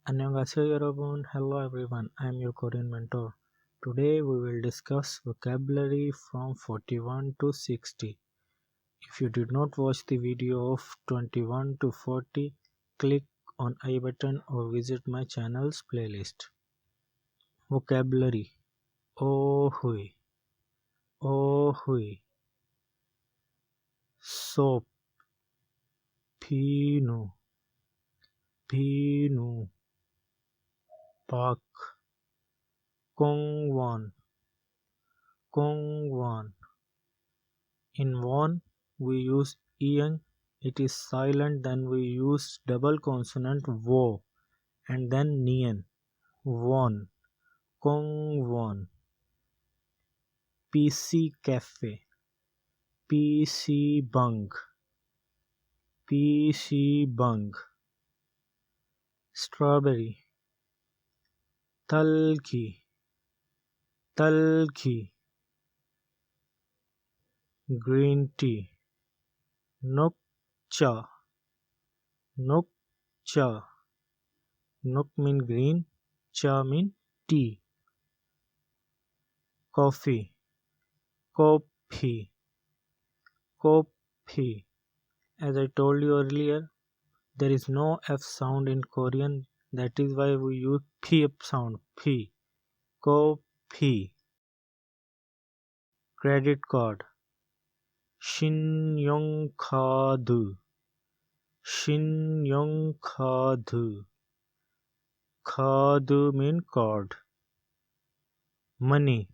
안녕하세요 여러분. Hello everyone. I am your Korean mentor. Today we will discuss vocabulary from 41 to 60. If you did not watch the video of 21 to 40, click on I button or visit my channel's playlist. Vocabulary. Oh hui. Oh hui. Soap. Pinu. Pinu. Park. Kongwon. Kongwon. In won, we use eng, it is silent, then we use double consonant wo, and then nien, won, kong won. PC cafe, PC bung, PC bung. Strawberry, talki, talki. Green tea, nok cha, nok cha. Nok mean green, cha mean tea. Coffee, coffee, coffee. As I told you earlier, there is no F sound in Korean. That is why we use P sound. P. Coffee. Credit card. 신용카드. 신용카드. Card mean card. Money.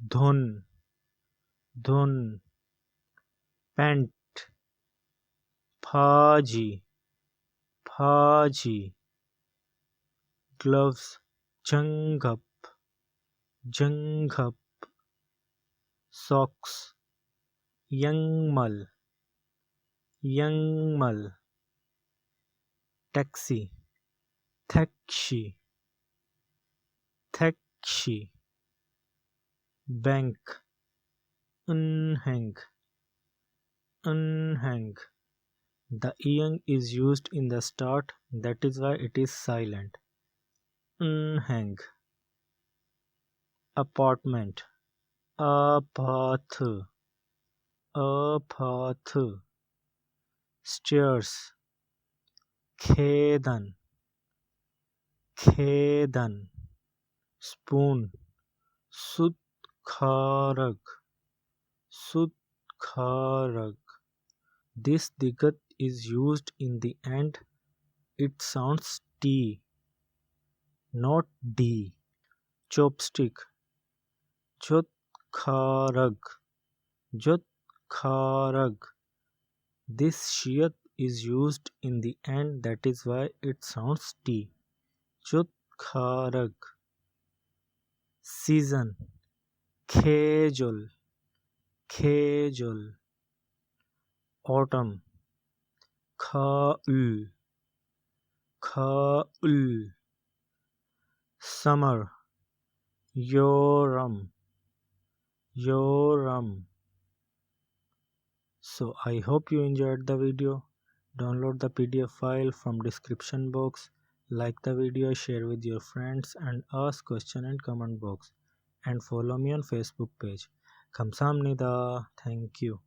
Dhun. Dhun. Pant. Phaji. Phaji. Gloves. Jangap. Jangap. Socks. Youngmal. Youngmal. Taxi. Taxi. Taxi. Bank. Unhang. Unhang. The ing is used in the start, that is why it is silent. Unhang. Apartment. Apath. Apath. Stairs. Khedan. Khedan. Spoon. Sudkharag. Sudkharag. This digat is used in the end. It sounds T, not D. Chopstick. Jotkharag. Jotkharag. This shiyat is used in the end, that is why it sounds T. Jotkharag. Season. Khejol. Khejol. Autumn. Khaul. Khaul. Summer. Yoram. Yoram. So I hope you enjoyed the video. Download the PDF file from description box. Like the video, share with your friends and ask question in comment box. And follow me on Facebook page. 감사합니다. Thank you.